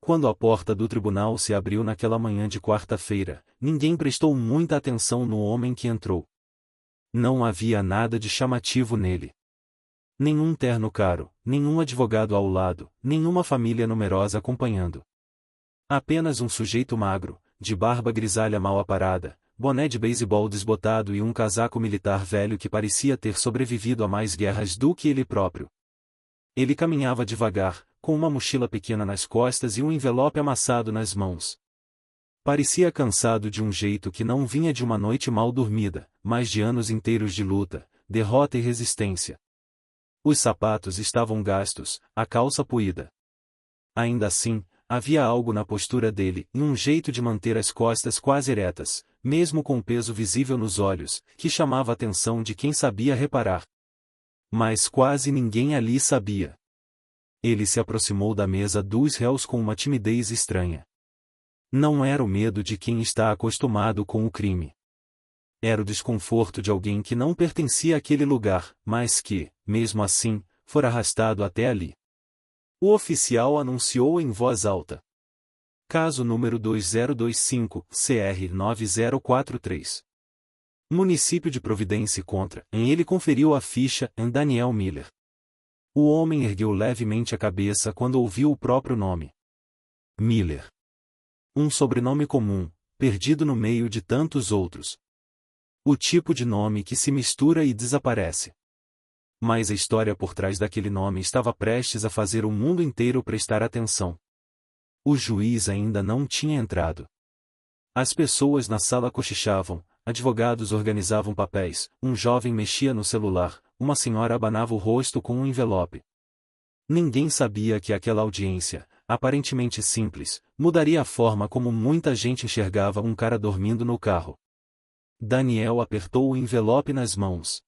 Quando a porta do tribunal se abriu naquela manhã de quarta-feira, ninguém prestou muita atenção no homem que entrou. Não havia nada de chamativo nele. Nenhum terno caro, nenhum advogado ao lado, nenhuma família numerosa acompanhando. Apenas um sujeito magro, de barba grisalha mal aparada, boné de beisebol desbotado e um casaco militar velho que parecia ter sobrevivido a mais guerras do que ele próprio. Ele caminhava devagar, com uma mochila pequena nas costas e um envelope amassado nas mãos. Parecia cansado de um jeito que não vinha de uma noite mal dormida, mas de anos inteiros de luta, derrota e resistência. Os sapatos estavam gastos, a calça poída. Ainda assim, havia algo na postura dele, e um jeito de manter as costas quase eretas, mesmo com o peso visível nos olhos, que chamava a atenção de quem sabia reparar. Mas quase ninguém ali sabia. Ele se aproximou da mesa dos réus com uma timidez estranha. Não era o medo de quem está acostumado com o crime. Era o desconforto de alguém que não pertencia àquele lugar, mas que, mesmo assim, fora arrastado até ali. O oficial anunciou em voz alta. Caso número 2025, CR 9043. Município de Providência contra. Em ele conferiu a ficha em Daniel Miller. O homem ergueu levemente a cabeça quando ouviu o próprio nome. Miller. Um sobrenome comum, perdido no meio de tantos outros. O tipo de nome que se mistura e desaparece. Mas a história por trás daquele nome estava prestes a fazer o mundo inteiro prestar atenção. O juiz ainda não tinha entrado. As pessoas na sala cochichavam, advogados organizavam papéis, um jovem mexia no celular, uma senhora abanava o rosto com um envelope. Ninguém sabia que aquela audiência, aparentemente simples, mudaria a forma como muita gente enxergava um cara dormindo no carro. Daniel apertou o envelope nas mãos.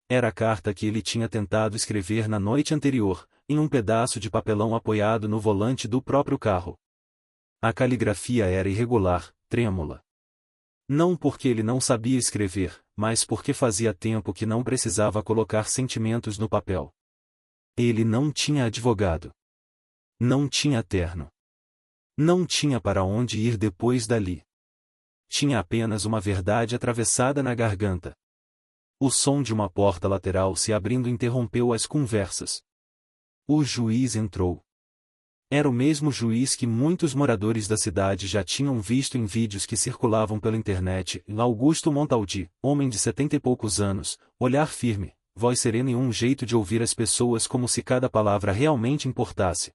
Era a carta que ele tinha tentado escrever na noite anterior, em um pedaço de papelão apoiado no volante do próprio carro. A caligrafia era irregular, trêmula. Não porque ele não sabia escrever, mas porque fazia tempo que não precisava colocar sentimentos no papel. Ele não tinha advogado. Não tinha terno. Não tinha para onde ir depois dali. Tinha apenas uma verdade atravessada na garganta. O som de uma porta lateral se abrindo interrompeu as conversas. O juiz entrou. Era o mesmo juiz que muitos moradores da cidade já tinham visto em vídeos que circulavam pela internet, Augusto Montaldi, homem de 70 e poucos anos, olhar firme, voz serena e um jeito de ouvir as pessoas como se cada palavra realmente importasse.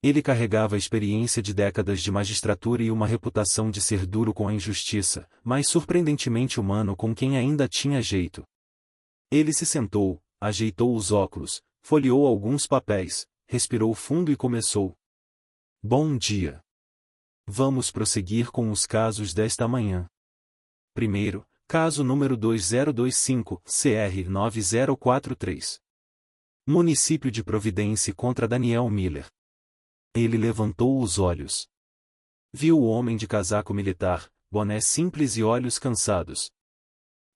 Ele carregava a experiência de décadas de magistratura e uma reputação de ser duro com a injustiça, mas surpreendentemente humano com quem ainda tinha jeito. Ele se sentou, ajeitou os óculos, folheou alguns papéis, respirou fundo e começou. Bom dia. Vamos prosseguir com os casos desta manhã. Primeiro, caso número 2025, CR 9043. Município de Providência contra Daniel Miller. Ele levantou os olhos. Viu o homem de casaco militar, boné simples e olhos cansados.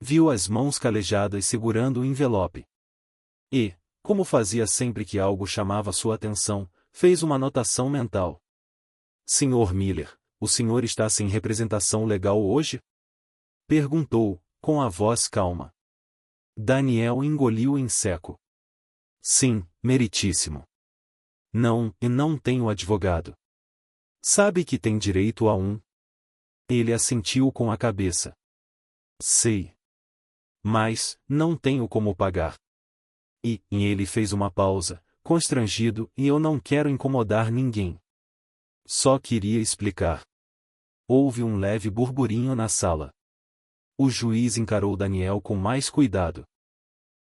Viu as mãos calejadas segurando o envelope. E, como fazia sempre que algo chamava sua atenção, fez uma anotação mental. Senhor Miller, o senhor está sem representação legal hoje? Perguntou, com a voz calma. Daniel engoliu em seco. Sim, meritíssimo. Não, e não tenho advogado. Sabe que tem direito a um? Ele assentiu com a cabeça. Sei. Mas, não tenho como pagar. E ele fez uma pausa, constrangido, e eu não quero incomodar ninguém. Só queria explicar. Houve um leve burburinho na sala. O juiz encarou Daniel com mais cuidado.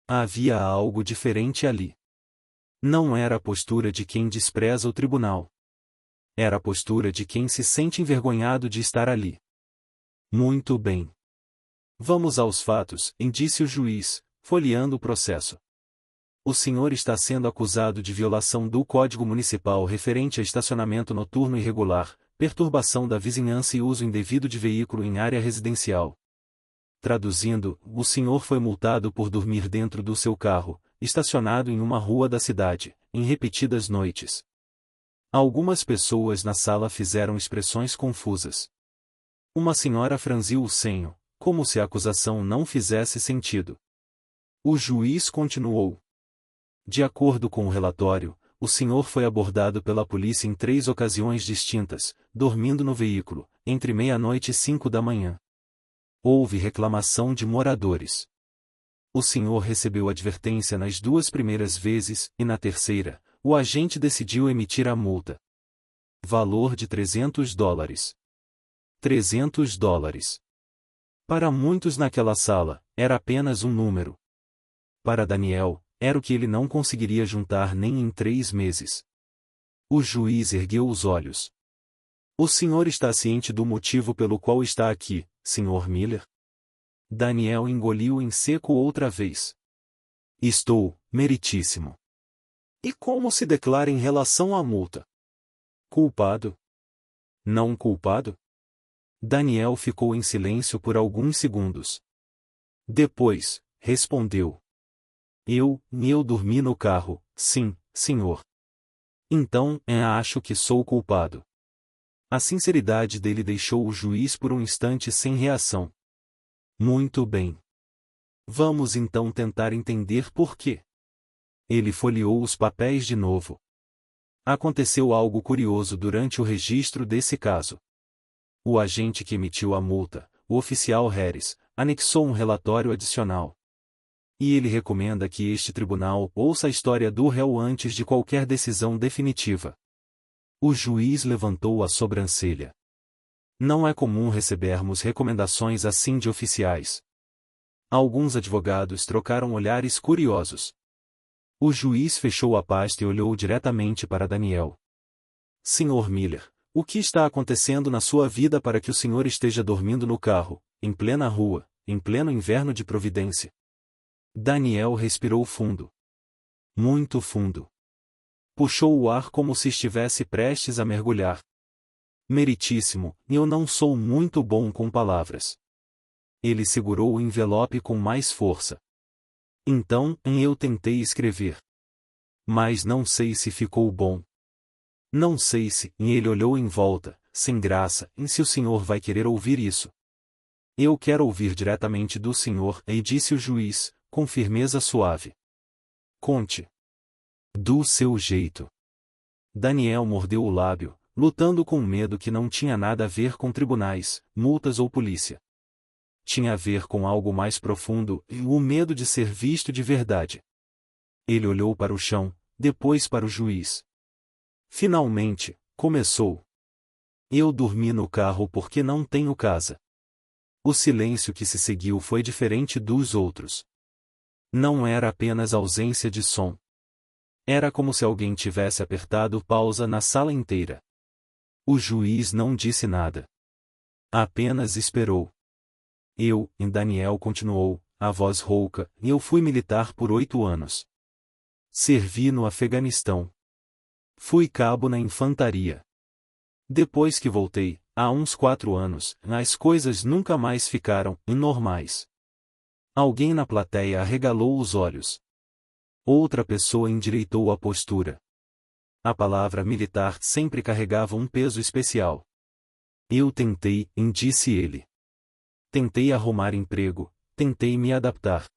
Havia algo diferente ali. Não era a postura de quem despreza o tribunal. Era a postura de quem se sente envergonhado de estar ali. Muito bem. Vamos aos fatos, disse o juiz, folheando o processo. O senhor está sendo acusado de violação do Código Municipal referente a estacionamento noturno irregular, perturbação da vizinhança e uso indevido de veículo em área residencial. Traduzindo, o senhor foi multado por dormir dentro do seu carro, estacionado em uma rua da cidade, em repetidas noites. Algumas pessoas na sala fizeram expressões confusas. Uma senhora franziu o senho, como se a acusação não fizesse sentido. O juiz continuou. De acordo com o relatório, o senhor foi abordado pela polícia em 3 ocasiões distintas, dormindo no veículo, entre meia-noite e 5 da manhã. Houve reclamação de moradores. O senhor recebeu advertência nas 2 primeiras vezes, e na terceira, o agente decidiu emitir a multa. Valor de $300. $300. Para muitos naquela sala, era apenas um número. Para Daniel, era o que ele não conseguiria juntar nem em 3 meses. O juiz ergueu os olhos. O senhor está ciente do motivo pelo qual está aqui, Sr. Miller? Daniel engoliu em seco outra vez. Estou, meritíssimo. E como se declara em relação à multa? Culpado? Não culpado? Daniel ficou em silêncio por alguns segundos. Depois, respondeu. Eu dormi no carro, sim, senhor. Então, acho que sou culpado. A sinceridade dele deixou o juiz por um instante sem reação. Muito bem. Vamos então tentar entender por quê. Ele folheou os papéis de novo. Aconteceu algo curioso durante o registro desse caso. O agente que emitiu a multa, o oficial Harris, anexou um relatório adicional. E ele recomenda que este tribunal ouça a história do réu antes de qualquer decisão definitiva. O juiz levantou a sobrancelha. Não é comum recebermos recomendações assim de oficiais. Alguns advogados trocaram olhares curiosos. O juiz fechou a pasta e olhou diretamente para Daniel. Sr. Miller, o que está acontecendo na sua vida para que o senhor esteja dormindo no carro, em plena rua, em pleno inverno de Providência? Daniel respirou fundo. Muito fundo. Puxou o ar como se estivesse prestes a mergulhar. Meritíssimo, eu não sou muito bom com palavras. Ele segurou o envelope com mais força. Então, eu tentei escrever. Mas não sei se ficou bom. Não sei se, e ele olhou em volta, sem graça, se o senhor vai querer ouvir isso. Eu quero ouvir diretamente do senhor, e disse o juiz, com firmeza suave. Conte. Do seu jeito. Daniel mordeu o lábio, lutando com um medo que não tinha nada a ver com tribunais, multas ou polícia. Tinha a ver com algo mais profundo, o medo de ser visto de verdade. Ele olhou para o chão, depois para o juiz. Finalmente, começou. Eu dormi no carro porque não tenho casa. O silêncio que se seguiu foi diferente dos outros. Não era apenas ausência de som. Era como se alguém tivesse apertado pausa na sala inteira. O juiz não disse nada. Apenas esperou. Daniel continuou, a voz rouca, eu fui militar por 8 anos. Servi no Afeganistão. Fui cabo na infantaria. Depois que voltei, há uns 4 anos, as coisas nunca mais ficaram normais. Alguém na plateia arregalou os olhos. Outra pessoa endireitou a postura. A palavra militar sempre carregava um peso especial. Eu tentei, disse ele. Tentei arrumar emprego, tentei me adaptar.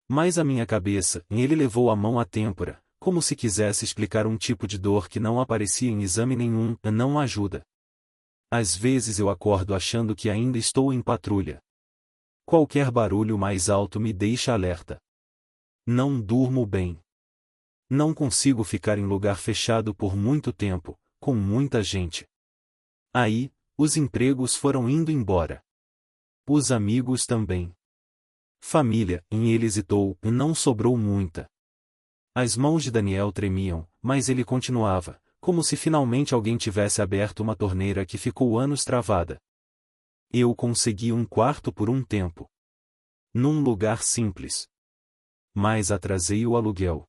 Mas a minha cabeça, ele levou a mão à têmpora, como se quisesse explicar um tipo de dor que não aparecia em exame nenhum, não ajuda. Às vezes eu acordo achando que ainda estou em patrulha. Qualquer barulho mais alto me deixa alerta. Não durmo bem. Não consigo ficar em lugar fechado por muito tempo, com muita gente. Aí, os empregos foram indo embora. Os amigos também. Família, ele hesitou, não sobrou muita. As mãos de Daniel tremiam, mas ele continuava, como se finalmente alguém tivesse aberto uma torneira que ficou anos travada. Eu consegui um quarto por um tempo. Num lugar simples. Mas atrasei o aluguel.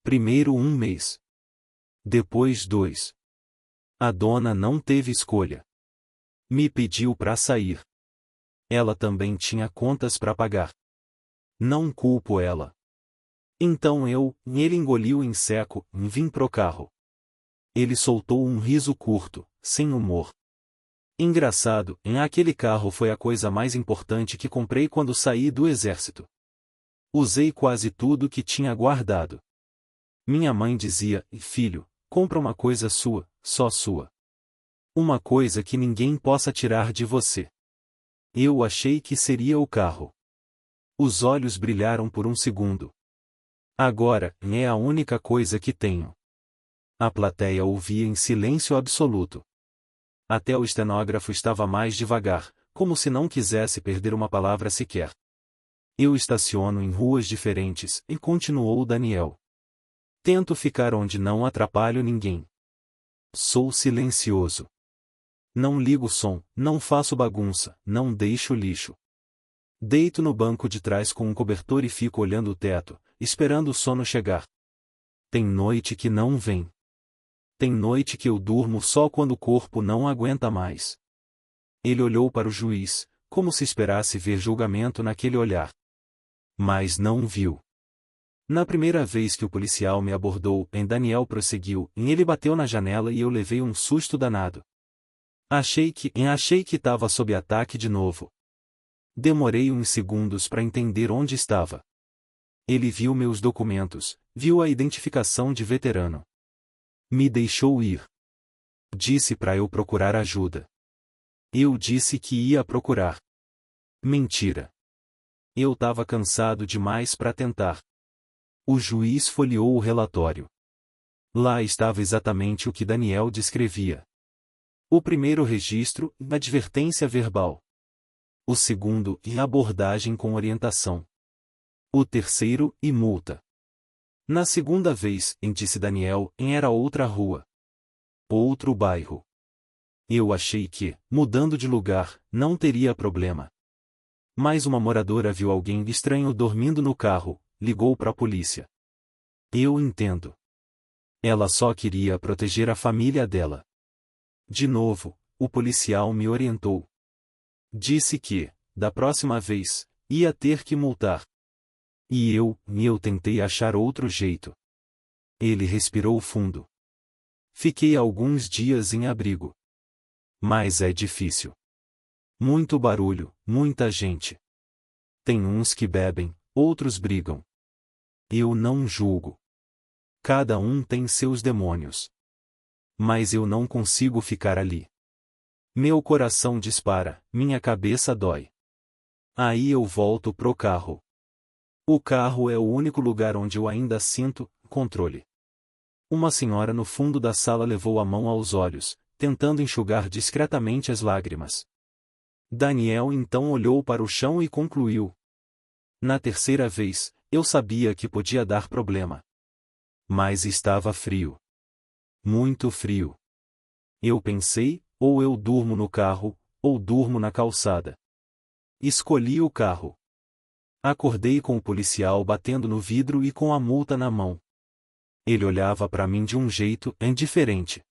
Primeiro 1 mês. Depois 2. A dona não teve escolha. Me pediu para sair. Ela também tinha contas para pagar. Não culpo ela. Então ele engoliu em seco, vim pro carro. Ele soltou um riso curto, sem humor. Engraçado, aquele carro foi a coisa mais importante que comprei quando saí do exército. Usei quase tudo que tinha guardado. Minha mãe dizia: filho, compra uma coisa sua, só sua. Uma coisa que ninguém possa tirar de você. Eu achei que seria o carro. Os olhos brilharam por um segundo. Agora, é a única coisa que tenho. A plateia ouvia em silêncio absoluto. Até o estenógrafo estava mais devagar, como se não quisesse perder uma palavra sequer. Eu estaciono em ruas diferentes, e continuou Daniel. Tento ficar onde não atrapalho ninguém. Sou silencioso. Não ligo som, não faço bagunça, não deixo lixo. Deito no banco de trás com um cobertor e fico olhando o teto, esperando o sono chegar. Tem noite que não vem. Tem noite que eu durmo só quando o corpo não aguenta mais. Ele olhou para o juiz, como se esperasse ver julgamento naquele olhar. Mas não viu. Na primeira vez que o policial me abordou, Daniel prosseguiu, ele bateu na janela e eu levei um susto danado. Achei que estava sob ataque de novo. Demorei uns segundos para entender onde estava. Ele viu meus documentos, viu a identificação de veterano. Me deixou ir. Disse para eu procurar ajuda. Eu disse que ia procurar. Mentira. Eu estava cansado demais para tentar. O juiz folheou o relatório. Lá estava exatamente o que Daniel descrevia. O primeiro registro, advertência verbal. O segundo, abordagem com orientação. O terceiro, multa. Na segunda vez, disse Daniel, era outra rua. Outro bairro. Eu achei que, mudando de lugar, não teria problema. Mas uma moradora viu alguém estranho dormindo no carro, ligou para a polícia. Eu entendo. Ela só queria proteger a família dela. De novo, o policial me orientou. Disse que, da próxima vez, ia ter que multar. E eu tentei achar outro jeito. Ele respirou fundo. Fiquei alguns dias em abrigo. Mas é difícil. Muito barulho, muita gente. Tem uns que bebem, outros brigam. Eu não julgo. Cada um tem seus demônios. Mas eu não consigo ficar ali. Meu coração dispara, minha cabeça dói. Aí eu volto pro carro. O carro é o único lugar onde eu ainda sinto controle. Uma senhora no fundo da sala levou a mão aos olhos, tentando enxugar discretamente as lágrimas. Daniel então olhou para o chão e concluiu. Na terceira vez, eu sabia que podia dar problema. Mas estava frio. Muito frio. Eu pensei, ou eu durmo no carro, ou durmo na calçada. Escolhi o carro. Acordei com o policial batendo no vidro e com a multa na mão. Ele olhava para mim de um jeito indiferente.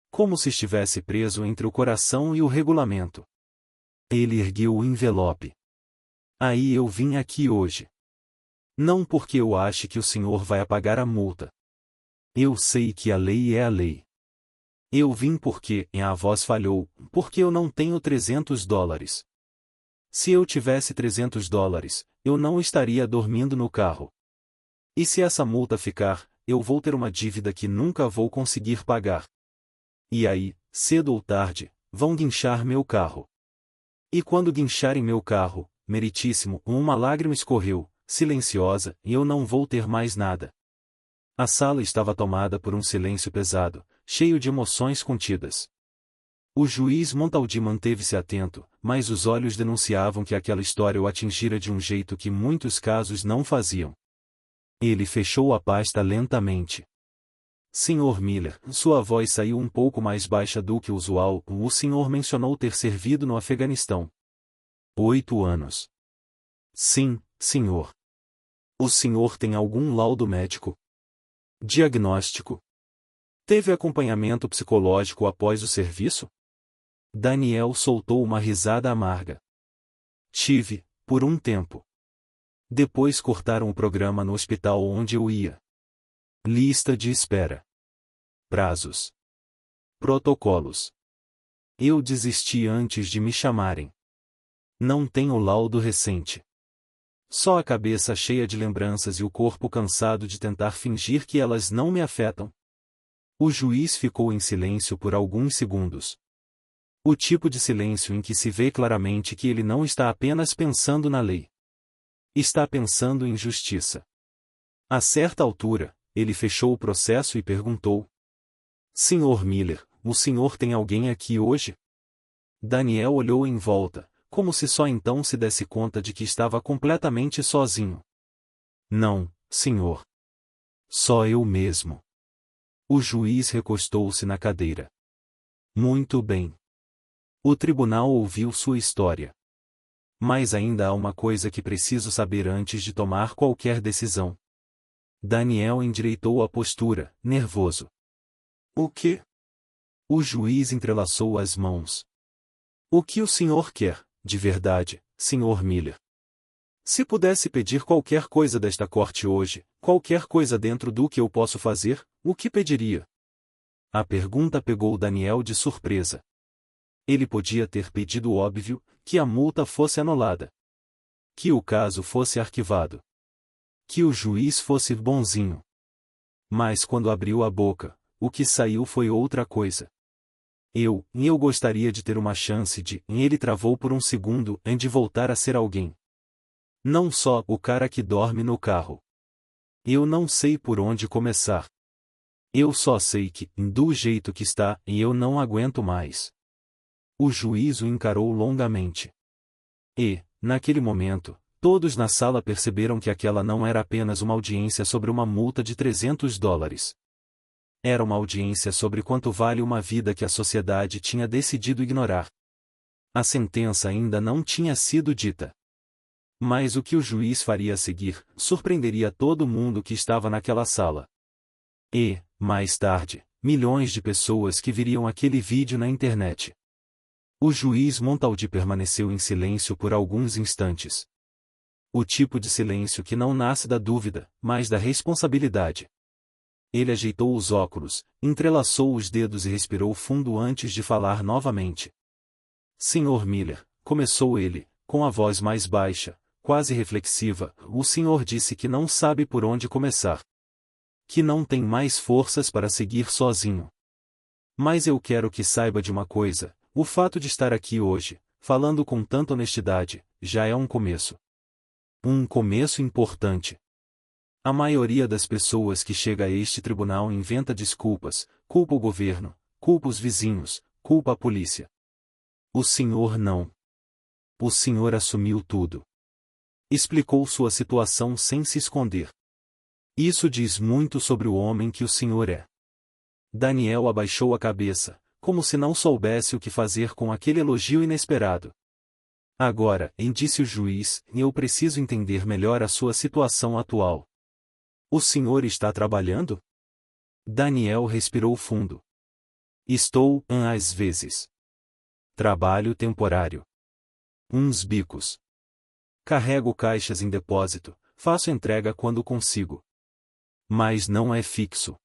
Como se estivesse preso entre o coração e o regulamento. Ele ergueu o envelope. Aí eu vim aqui hoje. Não porque eu ache que o senhor vai apagar a multa. Eu sei que a lei é a lei. Eu vim porque a voz falhou, porque eu não tenho $300. Se eu tivesse $300, eu não estaria dormindo no carro. E se essa multa ficar, eu vou ter uma dívida que nunca vou conseguir pagar. E aí, cedo ou tarde, vão guinchar meu carro. E quando guincharem meu carro, meritíssimo, uma lágrima escorreu, silenciosa, e eu não vou ter mais nada. A sala estava tomada por um silêncio pesado, cheio de emoções contidas. O juiz Montaldi manteve-se atento, mas os olhos denunciavam que aquela história o atingira de um jeito que muitos casos não faziam. Ele fechou a pasta lentamente. Sr. Miller, sua voz saiu um pouco mais baixa do que o usual. O senhor mencionou ter servido no Afeganistão. 8 anos. Sim, senhor. O senhor tem algum laudo médico? Diagnóstico? Teve acompanhamento psicológico após o serviço? Daniel soltou uma risada amarga. Tive, por um tempo. Depois cortaram o programa no hospital onde eu ia. Lista de espera. Prazos. Protocolos. Eu desisti antes de me chamarem. Não tenho laudo recente. Só a cabeça cheia de lembranças e o corpo cansado de tentar fingir que elas não me afetam. O juiz ficou em silêncio por alguns segundos. O tipo de silêncio em que se vê claramente que ele não está apenas pensando na lei. Está pensando em justiça. A certa altura, ele fechou o processo e perguntou: Sr. Miller, o senhor tem alguém aqui hoje? Daniel olhou em volta, como se só então se desse conta de que estava completamente sozinho. Não, senhor. Só eu mesmo. O juiz recostou-se na cadeira. Muito bem. O tribunal ouviu sua história. Mas ainda há uma coisa que preciso saber antes de tomar qualquer decisão. Daniel endireitou a postura, nervoso. O quê? O juiz entrelaçou as mãos. O que o senhor quer, de verdade, Sr. Miller? Se pudesse pedir qualquer coisa desta corte hoje, qualquer coisa dentro do que eu posso fazer, o que pediria? A pergunta pegou Daniel de surpresa. Ele podia ter pedido o óbvio, que a multa fosse anulada. Que o caso fosse arquivado. Que o juiz fosse bonzinho. Mas quando abriu a boca, o que saiu foi outra coisa. Eu gostaria de ter uma chance de, ele travou por um segundo, de voltar a ser alguém. Não só o cara que dorme no carro. Eu não sei por onde começar. Eu só sei que, do jeito que está, eu não aguento mais. O juiz o encarou longamente. E, naquele momento, todos na sala perceberam que aquela não era apenas uma audiência sobre uma multa de $300. Era uma audiência sobre quanto vale uma vida que a sociedade tinha decidido ignorar. A sentença ainda não tinha sido dita. Mas o que o juiz faria a seguir, surpreenderia todo mundo que estava naquela sala. E, mais tarde, milhões de pessoas que viriam aquele vídeo na internet. O juiz Montaldi permaneceu em silêncio por alguns instantes. O tipo de silêncio que não nasce da dúvida, mas da responsabilidade. Ele ajeitou os óculos, entrelaçou os dedos e respirou fundo antes de falar novamente. Sr. Miller, começou ele, com a voz mais baixa, quase reflexiva, o senhor disse que não sabe por onde começar. Que não tem mais forças para seguir sozinho. Mas eu quero que saiba de uma coisa. O fato de estar aqui hoje, falando com tanta honestidade, já é um começo. Um começo importante. A maioria das pessoas que chega a este tribunal inventa desculpas, culpa o governo, culpa os vizinhos, culpa a polícia. O senhor não. O senhor assumiu tudo. Explicou sua situação sem se esconder. Isso diz muito sobre o homem que o senhor é. Daniel abaixou a cabeça, como se não soubesse o que fazer com aquele elogio inesperado. Agora, disse o juiz, eu preciso entender melhor a sua situação atual. O senhor está trabalhando? Daniel respirou fundo. Estou, às vezes. Trabalho temporário. Uns bicos. Carrego caixas em depósito, faço entrega quando consigo. Mas não é fixo.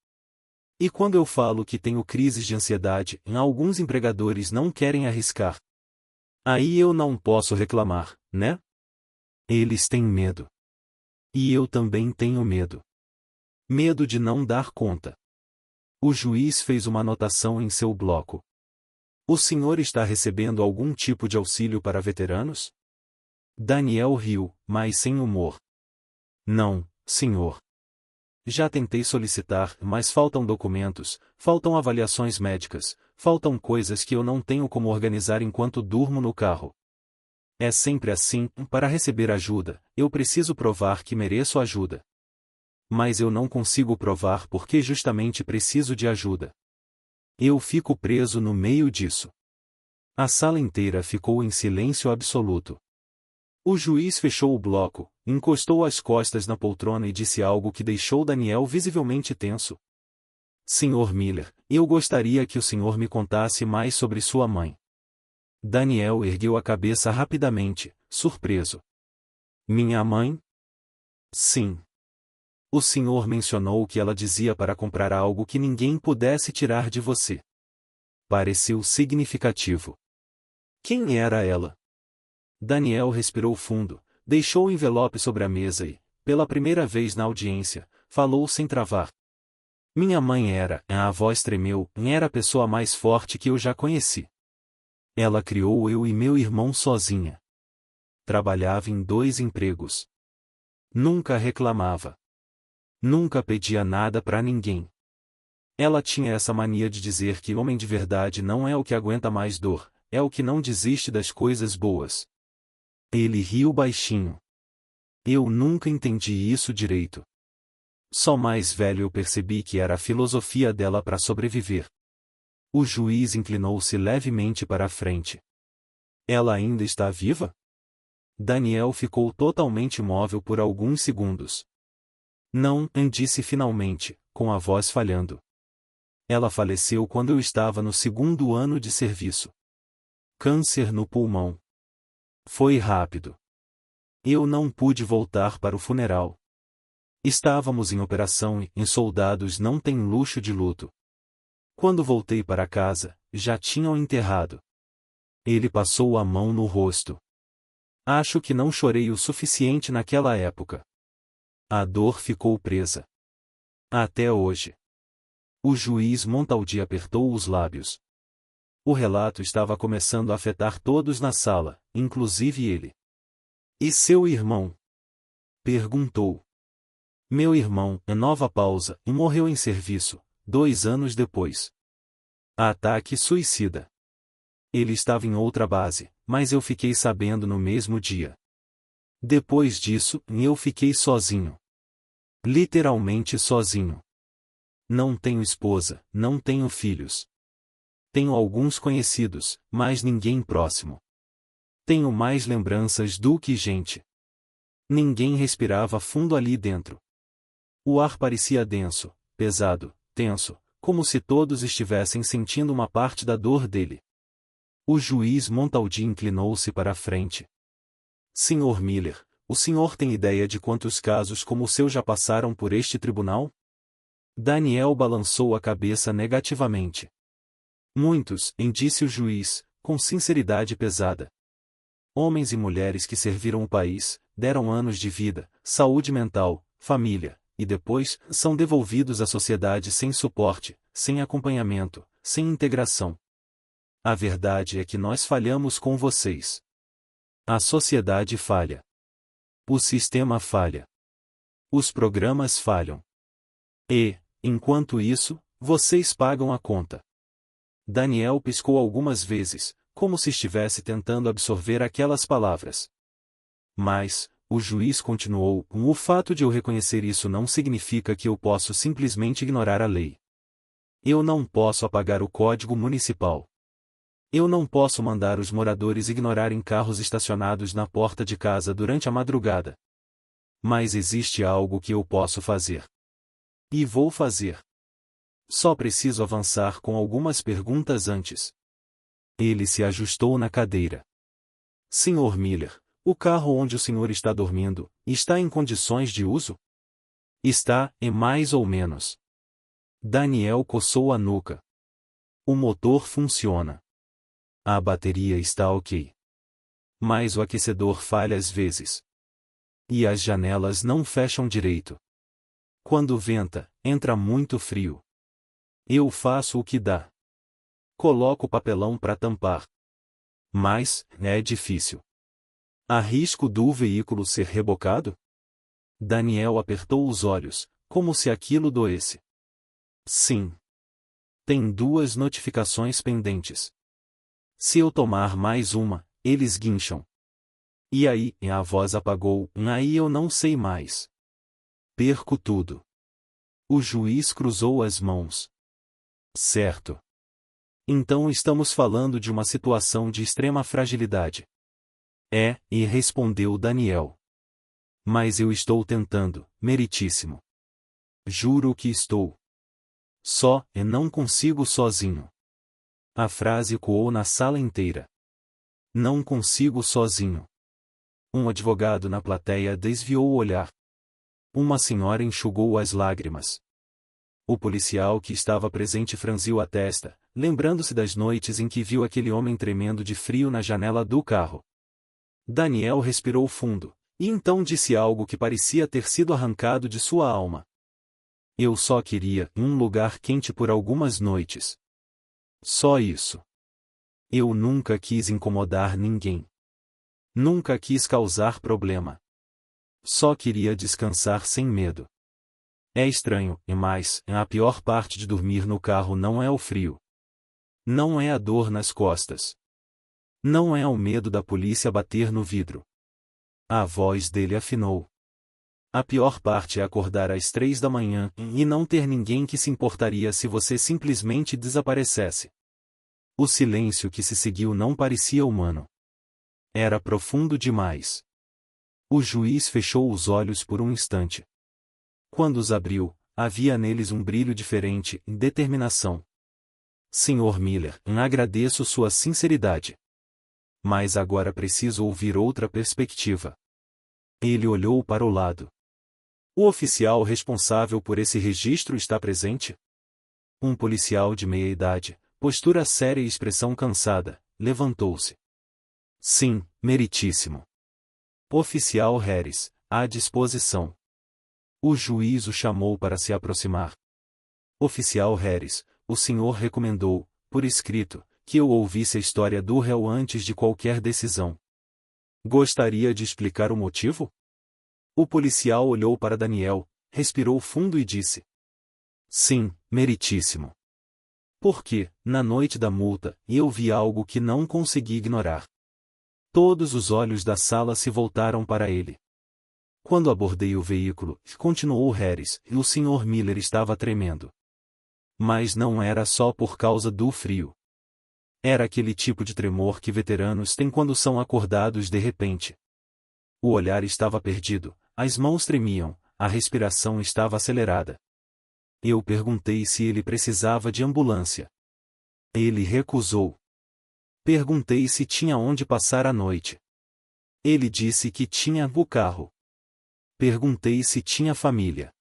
E quando eu falo que tenho crises de ansiedade, alguns empregadores não querem arriscar. Aí eu não posso reclamar, né? Eles têm medo. E eu também tenho medo. Medo de não dar conta. O juiz fez uma anotação em seu bloco. O senhor está recebendo algum tipo de auxílio para veteranos? Daniel riu, mas sem humor. Não, senhor. Já tentei solicitar, mas faltam documentos, faltam avaliações médicas, faltam coisas que eu não tenho como organizar enquanto durmo no carro. É sempre assim, para receber ajuda, eu preciso provar que mereço ajuda. Mas eu não consigo provar porque justamente preciso de ajuda. Eu fico preso no meio disso. A sala inteira ficou em silêncio absoluto. O juiz fechou o bloco, encostou as costas na poltrona e disse algo que deixou Daniel visivelmente tenso. Sr. Miller, eu gostaria que o senhor me contasse mais sobre sua mãe. Daniel ergueu a cabeça rapidamente, surpreso. Minha mãe? Sim. O senhor mencionou que ela dizia para comprar algo que ninguém pudesse tirar de você. Pareceu significativo. Quem era ela? Daniel respirou fundo, deixou o envelope sobre a mesa e, pela primeira vez na audiência, falou sem travar. Minha mãe era, a voz tremeu, era a pessoa mais forte que eu já conheci. Ela criou eu e meu irmão sozinha. Trabalhava em 2 empregos. Nunca reclamava. Nunca pedia nada para ninguém. Ela tinha essa mania de dizer que homem de verdade não é o que aguenta mais dor, é o que não desiste das coisas boas. Ele riu baixinho. Eu nunca entendi isso direito. Só mais velho eu percebi que era a filosofia dela para sobreviver. O juiz inclinou-se levemente para a frente. Ela ainda está viva? Daniel ficou totalmente imóvel por alguns segundos. Não, disse finalmente, com a voz falhando. Ela faleceu quando eu estava no 2º ano de serviço. Câncer no pulmão. Foi rápido. Eu não pude voltar para o funeral. Estávamos em operação e soldados não têm luxo de luto. Quando voltei para casa, já tinham enterrado. Ele passou a mão no rosto. Acho que não chorei o suficiente naquela época. A dor ficou presa. Até hoje. O juiz Montaldi apertou os lábios. O relato estava começando a afetar todos na sala, inclusive ele. E seu irmão? Perguntou. Meu irmão, nova pausa, morreu em serviço, 2 anos depois. Ataque suicida. Ele estava em outra base, mas eu fiquei sabendo no mesmo dia. Depois disso, eu fiquei sozinho. Literalmente sozinho. Não tenho esposa, não tenho filhos. Tenho alguns conhecidos, mas ninguém próximo. Tenho mais lembranças do que gente. Ninguém respirava fundo ali dentro. O ar parecia denso, pesado, tenso, como se todos estivessem sentindo uma parte da dor dele. O juiz Montaldi inclinou-se para a frente. Sr. Miller, o senhor tem ideia de quantos casos como o seu já passaram por este tribunal? Daniel balançou a cabeça negativamente. Muitos, disse o juiz, com sinceridade pesada. Homens e mulheres que serviram o país, deram anos de vida, saúde mental, família, e depois, são devolvidos à sociedade sem suporte, sem acompanhamento, sem integração. A verdade é que nós falhamos com vocês. A sociedade falha. O sistema falha. Os programas falham. E, enquanto isso, vocês pagam a conta. Daniel piscou algumas vezes, como se estivesse tentando absorver aquelas palavras. Mas, o juiz continuou, o fato de eu reconhecer isso não significa que eu posso simplesmente ignorar a lei. Eu não posso apagar o Código Municipal. Eu não posso mandar os moradores ignorarem carros estacionados na porta de casa durante a madrugada. Mas existe algo que eu posso fazer. E vou fazer. Só preciso avançar com algumas perguntas antes. Ele se ajustou na cadeira. Sr. Miller, o carro onde o senhor está dormindo, está em condições de uso? Está, e mais ou menos. Daniel coçou a nuca. O motor funciona. A bateria está ok. Mas o aquecedor falha às vezes. E as janelas não fecham direito. Quando venta, entra muito frio. Eu faço o que dá. Coloco papelão para tampar. Mas, é difícil. Há risco do veículo ser rebocado? Daniel apertou os olhos, como se aquilo doesse. Sim. Tem 2 notificações pendentes. Se eu tomar mais uma, eles guincham. E aí, a voz apagou, aí eu não sei mais. Perco tudo. O juiz cruzou as mãos. Certo. Então estamos falando de uma situação de extrema fragilidade. É, e respondeu Daniel. Mas eu estou tentando, meritíssimo. Juro que estou. Só, e não consigo sozinho. A frase ecoou na sala inteira. Não consigo sozinho. Um advogado na plateia desviou o olhar. Uma senhora enxugou as lágrimas. O policial que estava presente franziu a testa, lembrando-se das noites em que viu aquele homem tremendo de frio na janela do carro. Daniel respirou fundo, e então disse algo que parecia ter sido arrancado de sua alma. Eu só queria um lugar quente por algumas noites. Só isso. Eu nunca quis incomodar ninguém. Nunca quis causar problema. Só queria descansar sem medo. É estranho, mas a pior parte de dormir no carro não é o frio. Não é a dor nas costas. Não é o medo da polícia bater no vidro. A voz dele afinou. A pior parte é acordar às 3 da manhã e não ter ninguém que se importaria se você simplesmente desaparecesse. O silêncio que se seguiu não parecia humano. Era profundo demais. O juiz fechou os olhos por um instante. Quando os abriu, havia neles um brilho diferente, determinação. Sr. Miller, agradeço sua sinceridade. Mas agora preciso ouvir outra perspectiva. Ele olhou para o lado. O oficial responsável por esse registro está presente? Um policial de meia idade, postura séria e expressão cansada, levantou-se. Sim, meritíssimo. Oficial Harris, à disposição. O juiz o chamou para se aproximar. Oficial Harris, o senhor recomendou, por escrito, que eu ouvisse a história do réu antes de qualquer decisão. Gostaria de explicar o motivo? O policial olhou para Daniel, respirou fundo e disse. Sim, meritíssimo. Porque, na noite da multa, eu vi algo que não consegui ignorar. Todos os olhos da sala se voltaram para ele. Quando abordei o veículo, continuou Harris, e o Sr. Miller estava tremendo. Mas não era só por causa do frio. Era aquele tipo de tremor que veteranos têm quando são acordados de repente. O olhar estava perdido, as mãos tremiam, a respiração estava acelerada. Eu perguntei se ele precisava de ambulância. Ele recusou. Perguntei se tinha onde passar a noite. Ele disse que tinha o carro. Perguntei se tinha família.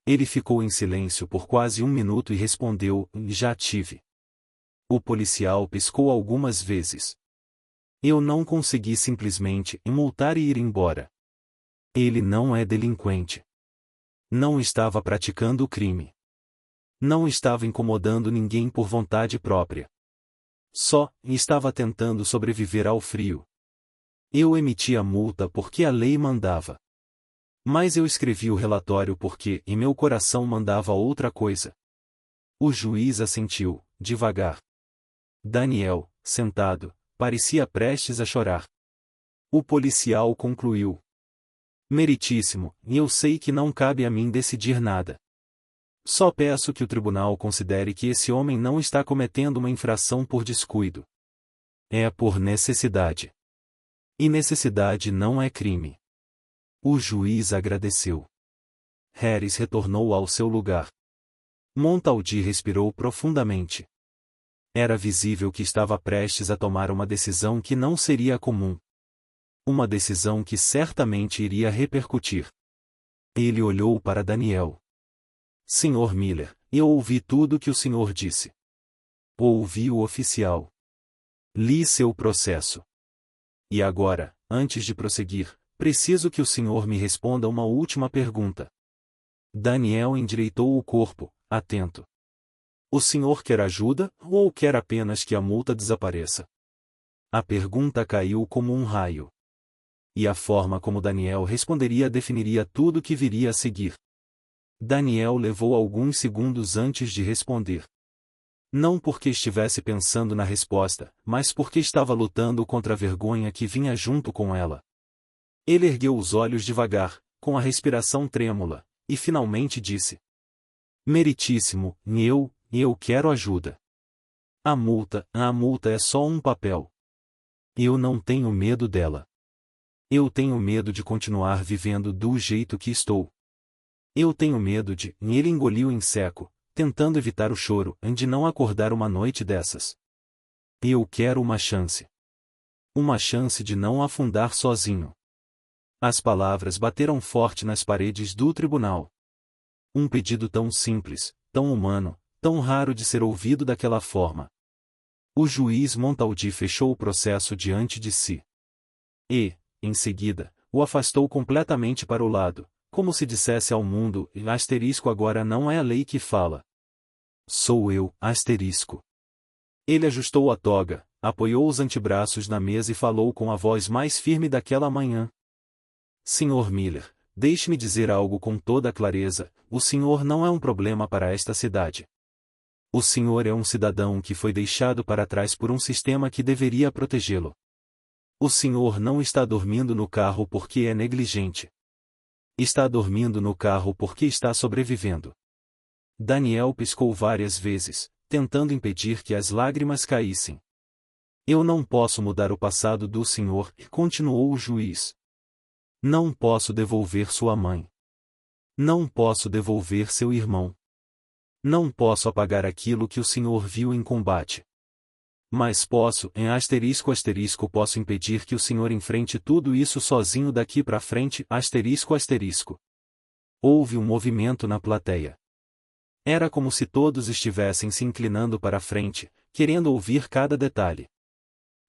Ele ficou em silêncio por quase 1 minuto e respondeu, já tive. O policial piscou algumas vezes. Eu não consegui simplesmente multar e ir embora. Ele não é delinquente. Não estava praticando o crime. Não estava incomodando ninguém por vontade própria. Só estava tentando sobreviver ao frio. Eu emiti a multa porque a lei mandava. Mas eu escrevi o relatório porque em meu coração mandava outra coisa. O juiz assentiu, devagar. Daniel, sentado, parecia prestes a chorar. O policial concluiu. Meritíssimo, eu sei que não cabe a mim decidir nada. Só peço que o tribunal considere que esse homem não está cometendo uma infração por descuido. É por necessidade. E necessidade não é crime. O juiz agradeceu. Harris retornou ao seu lugar. Montaldi respirou profundamente. Era visível que estava prestes a tomar uma decisão que não seria comum. Uma decisão que certamente iria repercutir. Ele olhou para Daniel. Sr. Miller, eu ouvi tudo que o senhor disse. Ouvi o oficial. Li seu processo. E agora, antes de prosseguir, preciso que o senhor me responda uma última pergunta. Daniel endireitou o corpo, atento. O senhor quer ajuda, ou quer apenas que a multa desapareça? A pergunta caiu como um raio. E a forma como Daniel responderia definiria tudo que viria a seguir. Daniel levou alguns segundos antes de responder. Não porque estivesse pensando na resposta, mas porque estava lutando contra a vergonha que vinha junto com ela. Ele ergueu os olhos devagar, com a respiração trêmula, e finalmente disse. Meritíssimo, eu quero ajuda. A multa é só um papel. Eu não tenho medo dela. Eu tenho medo de continuar vivendo do jeito que estou. Eu tenho medo de. Ele engoliu em seco, tentando evitar o choro, de não acordar uma noite dessas. Eu quero uma chance. Uma chance de não afundar sozinho. As palavras bateram forte nas paredes do tribunal. Um pedido tão simples, tão humano, tão raro de ser ouvido daquela forma. O juiz Montaldi fechou o processo diante de si. E, em seguida, o afastou completamente para o lado, como se dissesse ao mundo, agora não é a lei que fala. Sou eu, Ele ajustou a toga, apoiou os antebraços na mesa e falou com a voz mais firme daquela manhã. Senhor Miller, deixe-me dizer algo com toda clareza, o senhor não é um problema para esta cidade. O senhor é um cidadão que foi deixado para trás por um sistema que deveria protegê-lo. O senhor não está dormindo no carro porque é negligente. Está dormindo no carro porque está sobrevivendo. Daniel piscou várias vezes, tentando impedir que as lágrimas caíssem. Eu não posso mudar o passado do senhor, continuou o juiz. Não posso devolver sua mãe. Não posso devolver seu irmão. Não posso apagar aquilo que o senhor viu em combate. Mas posso, posso impedir que o senhor enfrente tudo isso sozinho daqui para frente, Houve um movimento na plateia. Era como se todos estivessem se inclinando para a frente, querendo ouvir cada detalhe.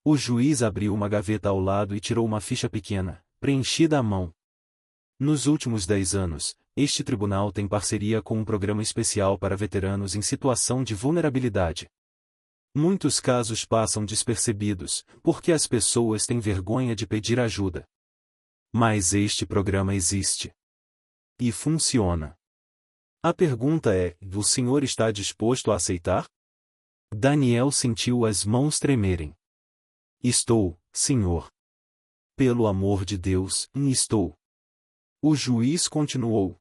O juiz abriu uma gaveta ao lado e tirou uma ficha pequena, preenchida à mão. Nos últimos 10 anos, este tribunal tem parceria com um programa especial para veteranos em situação de vulnerabilidade. Muitos casos passam despercebidos, porque as pessoas têm vergonha de pedir ajuda. Mas este programa existe. E funciona. A pergunta é: o senhor está disposto a aceitar? Daniel sentiu as mãos tremerem. Estou, senhor. Pelo amor de Deus, estou. O juiz continuou.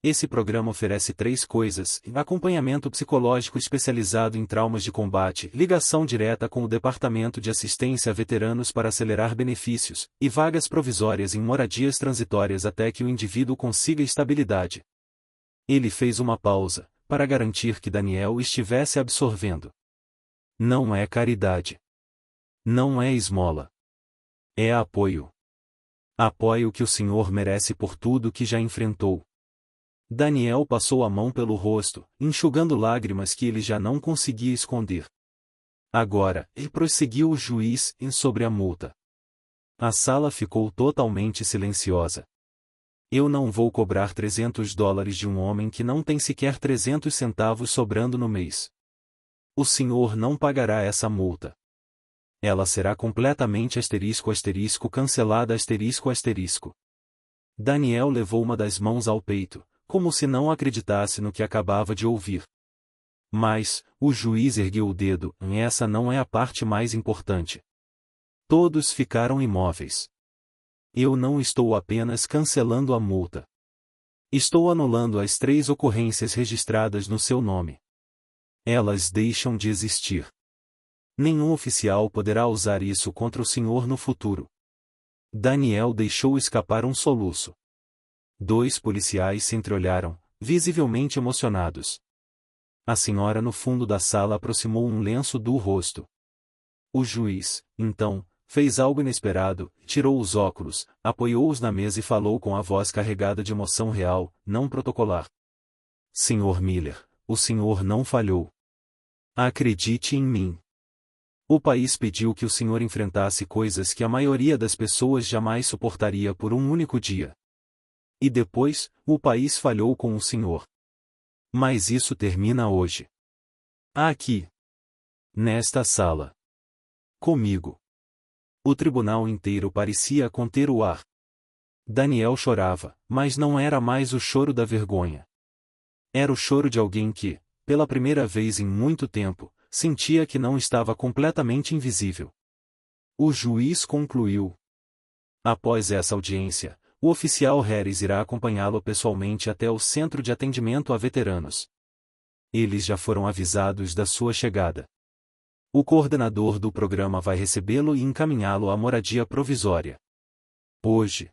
Esse programa oferece 3 coisas: acompanhamento psicológico especializado em traumas de combate, ligação direta com o Departamento de Assistência a Veteranos para acelerar benefícios, e vagas provisórias em moradias transitórias até que o indivíduo consiga estabilidade. Ele fez uma pausa, para garantir que Daniel estivesse absorvendo. Não é caridade. Não é esmola. É apoio. Apoio que o senhor merece por tudo que já enfrentou. Daniel passou a mão pelo rosto, enxugando lágrimas que ele já não conseguia esconder. Agora, prosseguiu o juiz, sobre a multa. A sala ficou totalmente silenciosa. Eu não vou cobrar $300 de um homem que não tem sequer 300 centavos sobrando no mês. O senhor não pagará essa multa. Ela será completamente cancelada. Daniel levou uma das mãos ao peito, como se não acreditasse no que acabava de ouvir. Mas, o juiz ergueu o dedo, essa não é a parte mais importante. Todos ficaram imóveis. Eu não estou apenas cancelando a multa. Estou anulando as 3 ocorrências registradas no seu nome. Elas deixam de existir. Nenhum oficial poderá usar isso contra o senhor no futuro. Daniel deixou escapar um soluço. 2 policiais se entreolharam, visivelmente emocionados. A senhora no fundo da sala aproximou um lenço do rosto. O juiz, então, fez algo inesperado, tirou os óculos, apoiou-os na mesa e falou com a voz carregada de emoção real, não protocolar. Senhor Miller, o senhor não falhou. Acredite em mim. O país pediu que o senhor enfrentasse coisas que a maioria das pessoas jamais suportaria por um único dia. E depois, o país falhou com o senhor. Mas isso termina hoje. Aqui. Nesta sala. Comigo. O tribunal inteiro parecia conter o ar. Daniel chorava, mas não era mais o choro da vergonha. Era o choro de alguém que, pela primeira vez em muito tempo, sentia que não estava completamente invisível. O juiz concluiu. Após essa audiência, o oficial Harris irá acompanhá-lo pessoalmente até o Centro de Atendimento a Veteranos. Eles já foram avisados da sua chegada. O coordenador do programa vai recebê-lo e encaminhá-lo à moradia provisória. Hoje.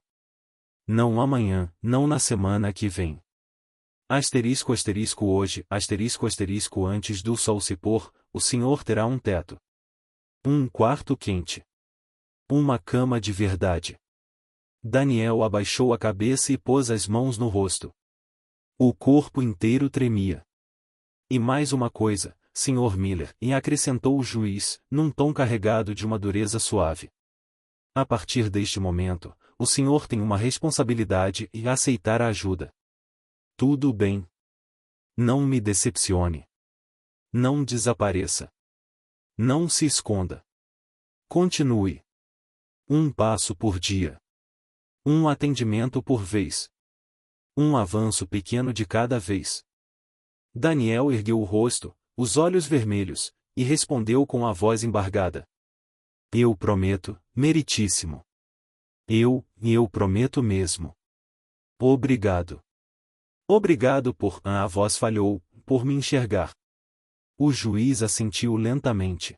Não amanhã, não na semana que vem. Hoje, antes do sol se pôr, o senhor terá um teto. Um quarto quente. Uma cama de verdade. Daniel abaixou a cabeça e pôs as mãos no rosto. O corpo inteiro tremia. E mais uma coisa, Sr. Miller, e acrescentou o juiz, num tom carregado de uma dureza suave. A partir deste momento, o senhor tem uma responsabilidade e aceitar a ajuda. Tudo bem. Não me decepcione. Não desapareça. Não se esconda. Continue. Um passo por dia. Um atendimento por vez. Um avanço pequeno de cada vez. Daniel ergueu o rosto, os olhos vermelhos, e respondeu com a voz embargada. Eu prometo, meritíssimo. Eu prometo mesmo. Obrigado. Obrigado por, a voz falhou, por me enxergar. O juiz assentiu lentamente.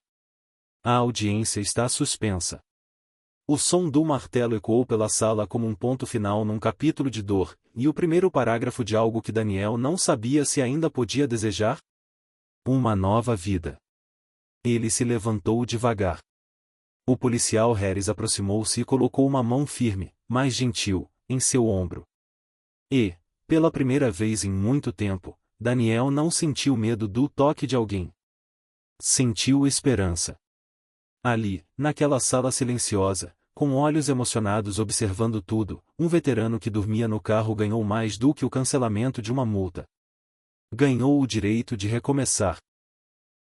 A audiência está suspensa. O som do martelo ecoou pela sala como um ponto final num capítulo de dor, e o primeiro parágrafo de algo que Daniel não sabia se ainda podia desejar? Uma nova vida. Ele se levantou devagar. O policial Harris aproximou-se e colocou uma mão firme, mais gentil, em seu ombro. E, pela primeira vez em muito tempo, Daniel não sentiu medo do toque de alguém. Sentiu esperança. Ali, naquela sala silenciosa, com olhos emocionados observando tudo, um veterano que dormia no carro ganhou mais do que o cancelamento de uma multa. Ganhou o direito de recomeçar.